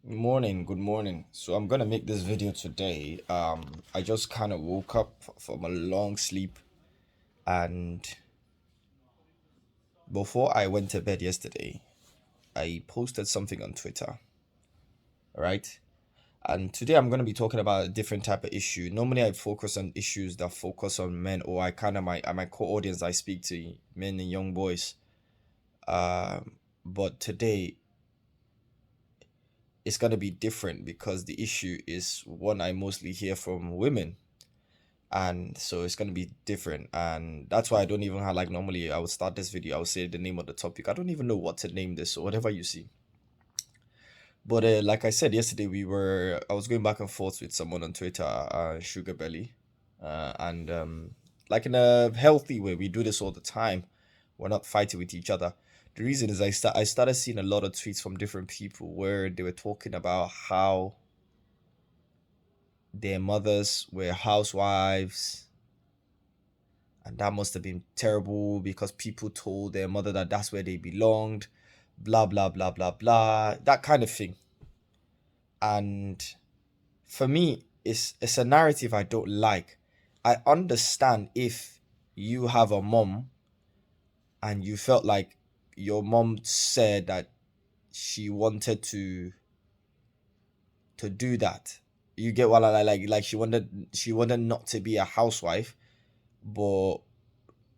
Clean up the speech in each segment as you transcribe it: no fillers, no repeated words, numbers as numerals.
Morning, good morning. So I'm gonna make this video today. I just kind of woke up from a long sleep, and before I went to bed yesterday, I posted something on Twitter, right? And today I'm gonna be talking about a different type of issue. Normally I focus on issues that focus on men, or I kind of my core audience I speak to men and young boys. But today it's gonna be different because the issue is one I mostly hear from women, and so it's going to be different, and that's why I don't even have, like, normally I would start this video, I would say the name of the topic. I don't even know what to name this, or whatever you see. But like I said yesterday, I was going back and forth with someone on Twitter, Sugar Belly, and like, in a healthy way, we do this all the time. We're not fighting with each other. The reason is I started seeing a lot of tweets from different people where they were talking about how their mothers were housewives, and that must have been terrible because people told their mother that that's where they belonged, blah blah blah blah blah, that kind of thing. And for me, it's a narrative I don't like. I understand if you have a mom and you felt like your mom said that she wanted to do that. You get what I like she wanted not to be a housewife, but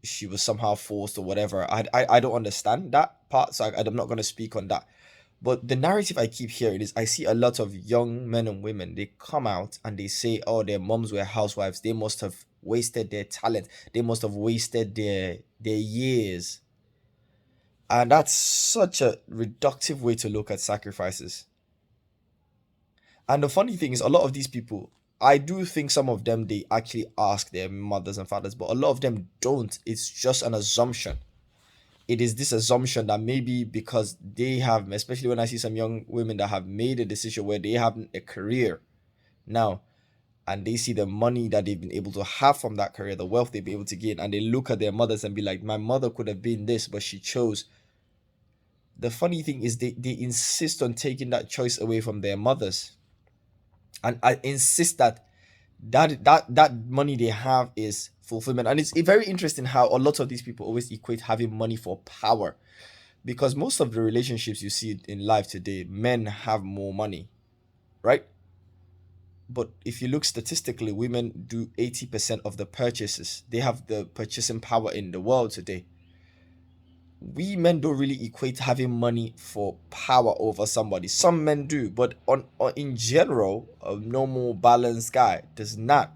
she was somehow forced or whatever. I don't understand that part, so I'm not going to speak on that. But the narrative I keep hearing is, I see a lot of young men and women, they come out and they say, oh, their moms were housewives, they must have wasted their talent, they must have wasted their years. And that's such a reductive way to look at sacrifices. And the funny thing is, a lot of these people, I do think some of them, they actually ask their mothers and fathers, but a lot of them don't. It's just an assumption. It is this assumption that maybe because they have, especially when I see some young women that have made a decision where they have a career now, and they see the money that they've been able to have from that career, the wealth they've been able to gain, and they look at their mothers and be like, my mother could have been this, but she chose. The funny thing is, they insist on taking that choice away from their mothers, and I insist that that money they have is fulfillment. And it's very interesting how a lot of these people always equate having money for power, because most of the relationships you see in life today, men have more money, right? But if you look statistically, women do 80% of the purchases. They have the purchasing power in the world today. We men don't really equate having money for power over somebody. Some men do, but in general, a normal balanced guy does not.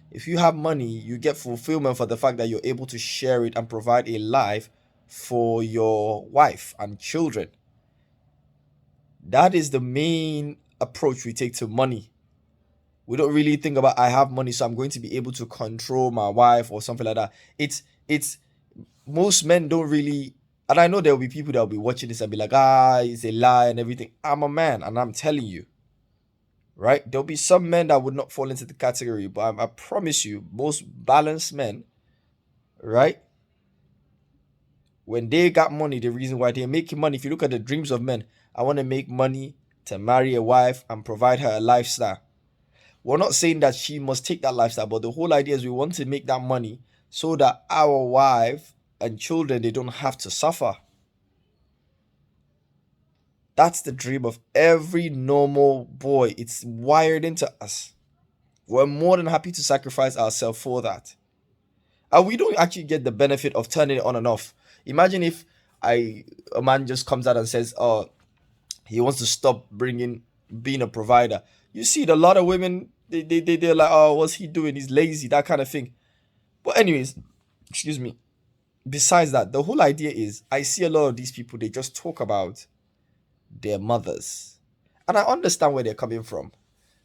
If you have money, you get fulfillment for the fact that you're able to share it and provide a life for your wife and children. That is the main approach we take to money. We don't really think about, I have money, so I'm going to be able to control my wife or something like that. It's Most men don't really. And I know there will be people that will be watching this and be like, it's a lie and everything. I'm a man and I'm telling you, right? There'll be some men that would not fall into the category, but I promise you, most balanced men, right? When they got money, the reason why they're making money, if you look at the dreams of men, I want to make money to marry a wife and provide her a lifestyle. We're not saying that she must take that lifestyle, but the whole idea is we want to make that money so that our wife and children, they don't have to suffer. That's the dream of every normal boy. It's wired into us. We're more than happy to sacrifice ourselves for that. And we don't actually get the benefit of turning it on and off. Imagine if a man just comes out and says, oh, he wants to stop bringing being a provider. You see a lot of women, they're like, oh, what's he doing? He's lazy, that kind of thing. But anyways, excuse me. Besides that, the whole idea is, I see a lot of these people, they just talk about their mothers. And I understand where they're coming from.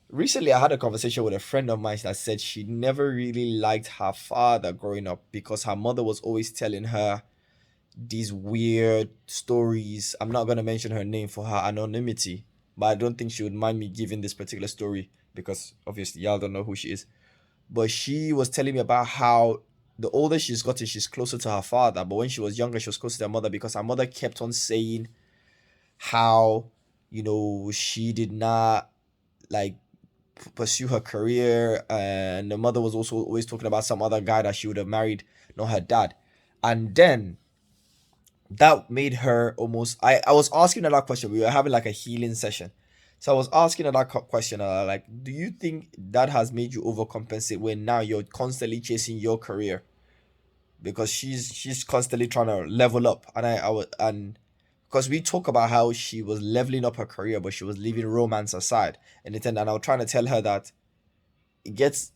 Recently, I had a conversation with a friend of mine that said she never really liked her father growing up because her mother was always telling her these weird stories. I'm not going to mention her name for her anonymity, but I don't think she would mind me giving this particular story because obviously y'all don't know who she is. But she was telling me about how the older she's gotten, she's closer to her father. But when she was younger, she was closer to her mother because her mother kept on saying how, she did not like pursue her career, and the mother was also always talking about some other guy that she would have married, not her dad. And then that made her almost, I was asking her that question. We were having like a healing session. So I was asking her that question, like, do you think that has made you overcompensate when now you're constantly chasing your career? Because she's constantly trying to level up. And I was, and because we talk about how she was leveling up her career, but she was leaving romance aside. And I was trying to tell her that it gets,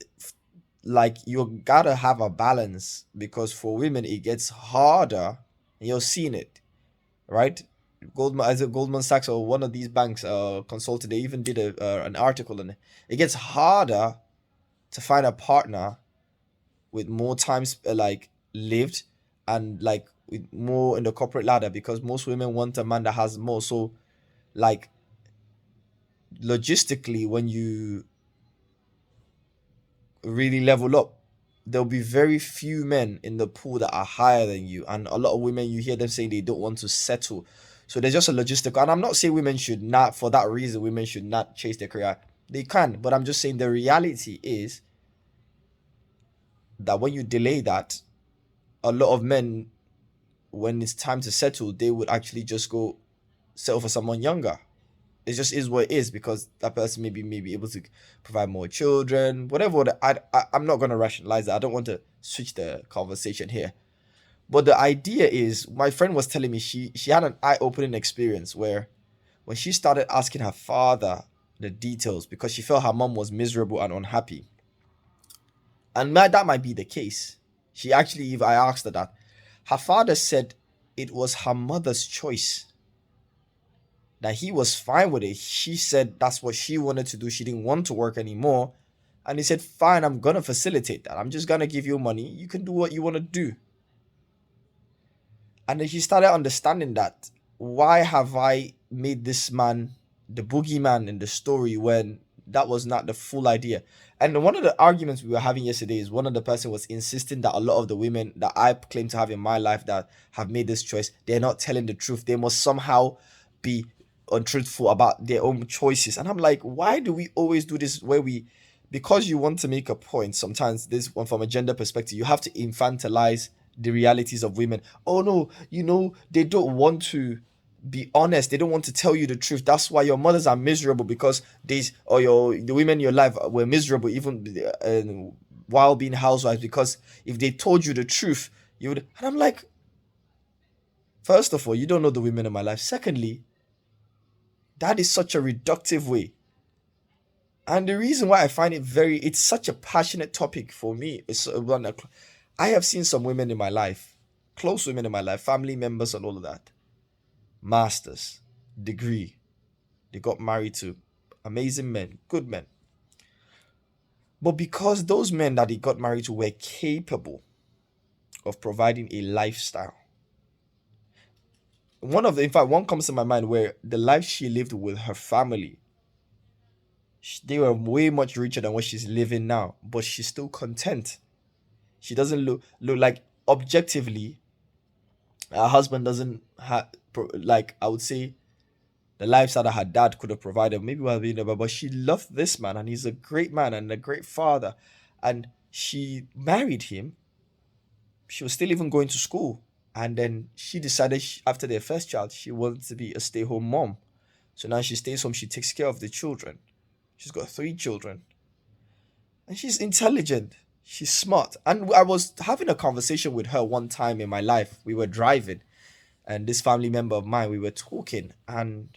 like, you gotta have a balance, because for women it gets harder, and you're seeing it, right? Goldman Sachs or one of these banks consulted, they even did an article on it. It gets harder to find a partner with more times like lived, and like with more in the corporate ladder, because most women want a man that has more. So like logistically, when you really level up, there'll be very few men in the pool that are higher than you, and a lot of women, you hear them saying they don't want to settle. So there's just a logistical, and I'm not saying women should not, for that reason women should not chase their career. They can, but I'm just saying the reality is that when you delay that, a lot of men, when it's time to settle, they would actually just go settle for someone younger. It just is what it is, because that person may be able to provide more children, whatever. I'm not going to rationalize that. I don't want to switch the conversation here. But the idea is, my friend was telling me she had an eye-opening experience where when she started asking her father the details, because she felt her mom was miserable and unhappy. And that might be the case. She actually, if I asked her that, her father said it was her mother's choice, that he was fine with it. She said that's what she wanted to do. She didn't want to work anymore. And he said, fine, I'm going to facilitate that. I'm just going to give you money. You can do what you want to do. And then she started understanding that, why have I made this man the boogeyman in the story when that was not the full idea? And one of the arguments we were having yesterday is, one of the person was insisting that a lot of the women that I claim to have in my life that have made this choice, they're not telling the truth. They must somehow be untruthful about their own choices. And I'm like, why do we always do this, where we, because you want to make a point, sometimes this one, from a gender perspective, you have to infantilize the realities of women. Oh no, they don't want to be honest. They don't want to tell you the truth. That's why your mothers are miserable, because these, or the women in your life were miserable even while being housewives, because if they told you the truth, you would. And I'm like, first of all, you don't know the women in my life. Secondly, that is such a reductive way. And the reason why I find it's such a passionate topic for me is one that I have seen some women in my life, close women in my life, family members and all of that, masters, degree, they got married to amazing men, good men. But because those men that they got married to were capable of providing a lifestyle, in fact, one comes to my mind where the life she lived with her family, they were way much richer than what she's living now, but she's still content. She doesn't look like, objectively, her husband doesn't have, like, I would say, the lifestyle that her dad could have provided. Maybe while being there, but she loved this man, and he's a great man and a great father. And she married him. She was still even going to school. And then she decided, after their first child, she wanted to be a stay-home mom. So now she stays home. She takes care of the children. She's got 3 children. And she's intelligent. She's smart. And I was having a conversation with her one time in my life. We were driving, and this family member of mine, we were talking, and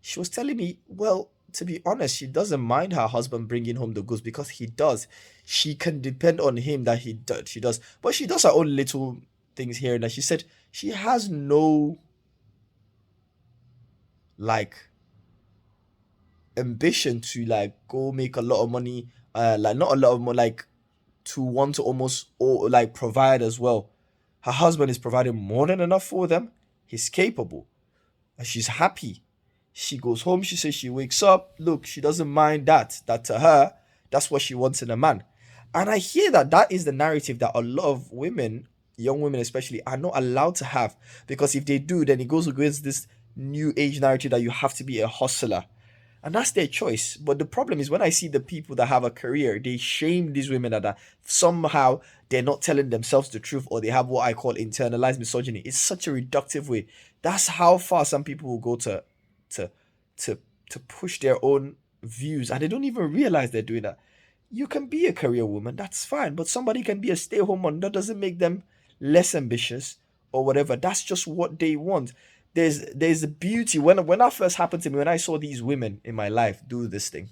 she was telling me, well, to be honest, she doesn't mind her husband bringing home the goods, because he does. She can depend on him, that she does. But she does her own little things here and there. She said she has no, like, ambition to, like, go make a lot of money, like, not a lot of money, like, to want to almost, or like, provide as well. Her husband is providing more than enough for them. He's capable, and she's happy. She goes home, she says she wakes up, look, she doesn't mind that to her, that's what she wants in a man. And I hear that is the narrative that a lot of women, young women especially, are not allowed to have, because if they do, then it goes against this new age narrative that you have to be a hustler. And that's their choice. But the problem is when I see the people that have a career, they shame these women that are somehow they're not telling themselves the truth, or they have what I call internalized misogyny. It's such a reductive way. That's how far some people will go to to to push their own views, and they don't even realize they're doing that. You can be a career woman, that's fine, but somebody can be a stay-at-home mom. That doesn't make them less ambitious or whatever. That's just what they want. There's a beauty when that first happened to me, when I saw these women in my life do this thing.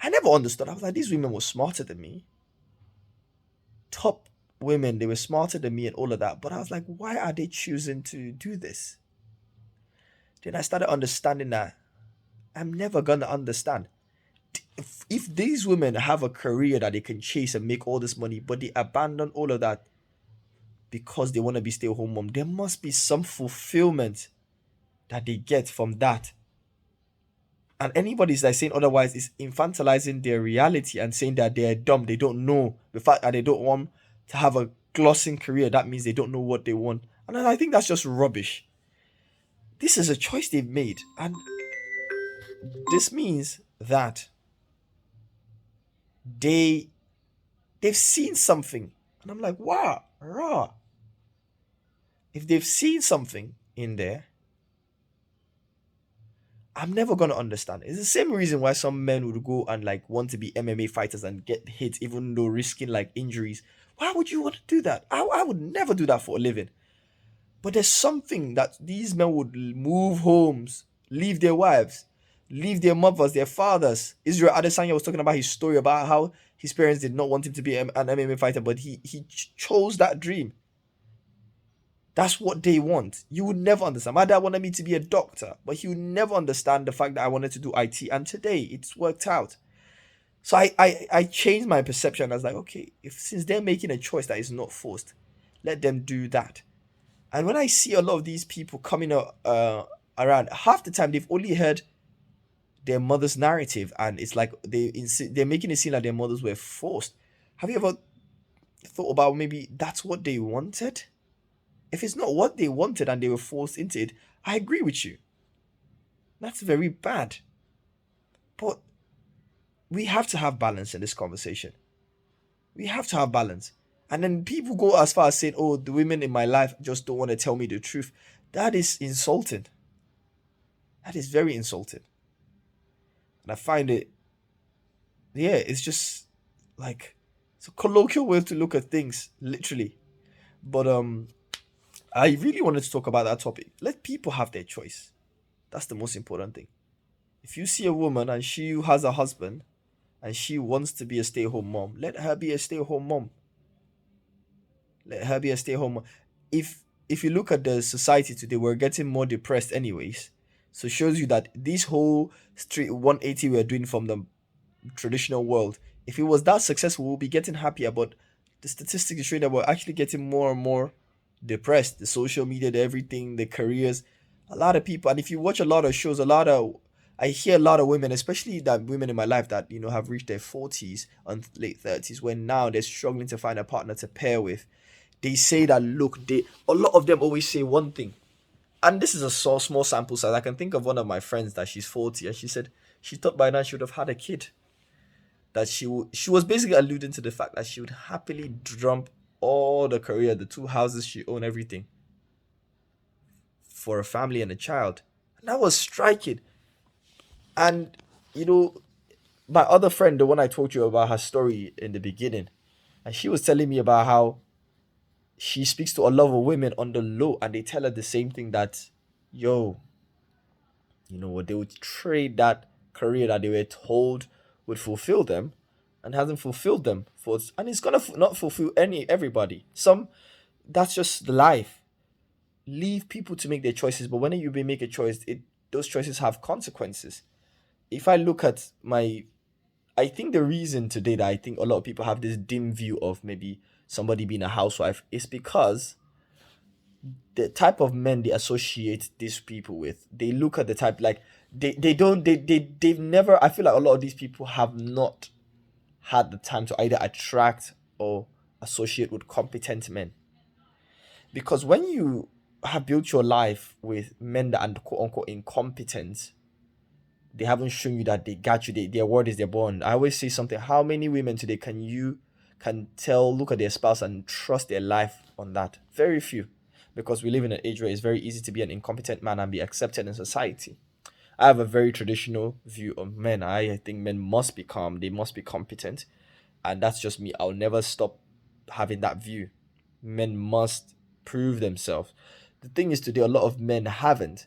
I never understood. I was like, these women were smarter than me. Top women, they were smarter than me and all of that. But I was like, why are they choosing to do this? Then I started understanding that I'm never gonna understand. If these women have a career that they can chase and make all this money, but they abandon all of that because they want to be stay-at-home mom, there must be some fulfillment that they get from that. And anybody that's saying otherwise is infantilizing their reality and saying that they're dumb. They don't know the fact that they don't want to have a glossing career. That means they don't know what they want. And I think that's just rubbish. This is a choice they've made. And this means that they they've seen something. And I'm like, wow, raw. If they've seen something in there, I'm never gonna understand. It's the same reason why some men would go and like want to be MMA fighters and get hit, even though risking like injuries. Why would you want to do that? I would never do that for a living. But there's something that these men would move homes, leave their wives, leave their mothers, their fathers. Israel Adesanya was talking about his story about how his parents did not want him to be an MMA fighter, but he chose that dream. That's what they want. You would never understand. My dad wanted me to be a doctor, but he would never understand the fact that I wanted to do IT. And today it's worked out. So I changed my perception. I was like, okay, if since they're making a choice that is not forced, let them do that. And when I see a lot of these people coming around, half the time they've only heard their mother's narrative, and it's like they're making it seem like their mothers were forced. Have you ever thought about maybe that's what they wanted? If it's not what they wanted and they were forced into it, I agree with you. That's very bad. But we have to have balance in this conversation. We have to have balance. And then people go as far as saying, oh, the women in my life just don't want to tell me the truth. That is insulting. That is very insulting. And I find it, yeah, it's just like, it's a colloquial way to look at things, literally. But I really wanted to talk about that topic. Let people have their choice. That's the most important thing. If you see a woman and she has a husband and she wants to be a stay-at-home mom, let her be a stay-at-home mom. Let her be a stay-at-home mom. If you look at the society today, we're getting more depressed anyways. So it shows you that this whole street 180 we're doing from the traditional world, if it was that successful, we'll be getting happier. But the statistics show that we're actually getting more and more depressed. The social media, the everything, the careers, a lot of people. And if you watch a lot of shows, I hear a lot of women, especially that women in my life that have reached their 40s and late 30s, when now they're struggling to find a partner to pair with. They say that, look, a lot of them always say one thing, and this is a small sample size. I can think of one of my friends that she's 40 and she said she thought by now she would have had a kid. That she was basically alluding to the fact that she would happily dump all the career, the two houses she owned, everything, for a family and a child. And that was striking. And my other friend, the one I told you about her story in the beginning, and she was telling me about how she speaks to a lot of women on the low, and they tell her the same thing, that, yo, you know what, they would trade that career that they were told would fulfill them and hasn't fulfilled them, and it's gonna not fulfill everybody. Some, that's just life. Leave people to make their choices, but when you make a choice, those choices have consequences. If I look at I think the reason today that I think a lot of people have this dim view of maybe somebody being a housewife is because the type of men they associate these people with. They look at the type, like, they've never, I feel like a lot of these people have not had the time to either attract or associate with competent men. Because when you have built your life with men that are quote unquote incompetent, they haven't shown you that they got you. Their word is their bond. I always say something. How many women today can tell, look at their spouse and trust their life on that? Very few, because we live in an age where it's very easy to be an incompetent man and be accepted in society. I have a very traditional view of men. I think men must be calm. They must be competent, and that's just me. I'll never stop having that view. Men must prove themselves. The thing is, today a lot of men haven't,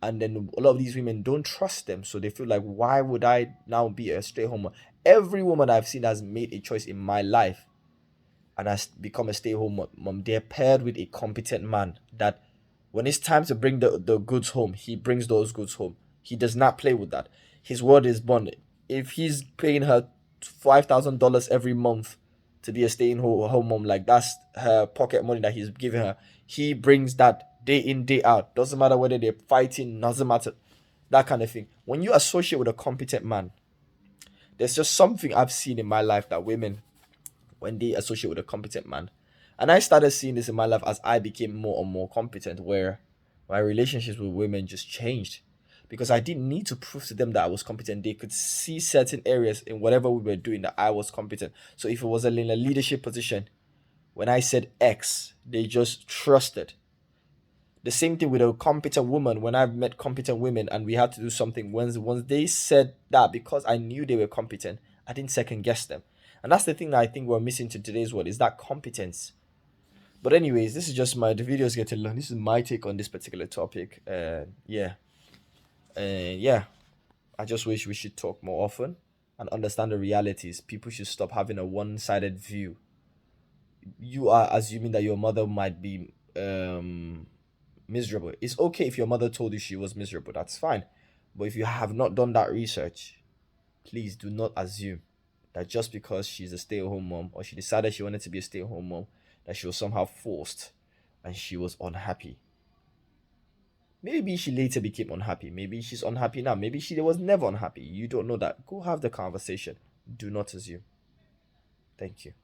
and then a lot of these women don't trust them, so they feel like, why would I now be a stay-home mom? Every woman I've seen has made a choice in my life and has become a stay-home mom. They're paired with a competent man that when it's time to bring the goods home, he brings those goods home. He does not play with that. His word is bond. If he's paying her $5,000 every month to be a stay-home mom, like that's her pocket money that he's giving her, he brings that day in, day out. Doesn't matter whether they're fighting, doesn't matter. That kind of thing. When you associate with a competent man, there's just something I've seen in my life that women, when they associate with a competent man, and I started seeing this in my life as I became more and more competent, where my relationships with women just changed because I didn't need to prove to them that I was competent. They could see certain areas in whatever we were doing that I was competent. So if it was in a leadership position, when I said X, they just trusted. The same thing with a competent woman. When I've met competent women and we had to do something, once they said that, because I knew they were competent, I didn't second guess them. And that's the thing that I think we're missing to today's world, is that competence. But anyways, this is just the video is getting long. This is my take on this particular topic. Yeah, I just wish we should talk more often and understand the realities. People should stop having a one-sided view. You are assuming that your mother might be miserable. It's okay if your mother told you she was miserable, that's fine. But if you have not done that research, please do not assume that just because she's a stay-at-home mom, or she decided she wanted to be a stay-at-home mom, that she was somehow forced and she was unhappy. Maybe she later became unhappy. Maybe she's unhappy now. Maybe she was never unhappy. You don't know that. Go have the conversation. Do not assume. Thank you.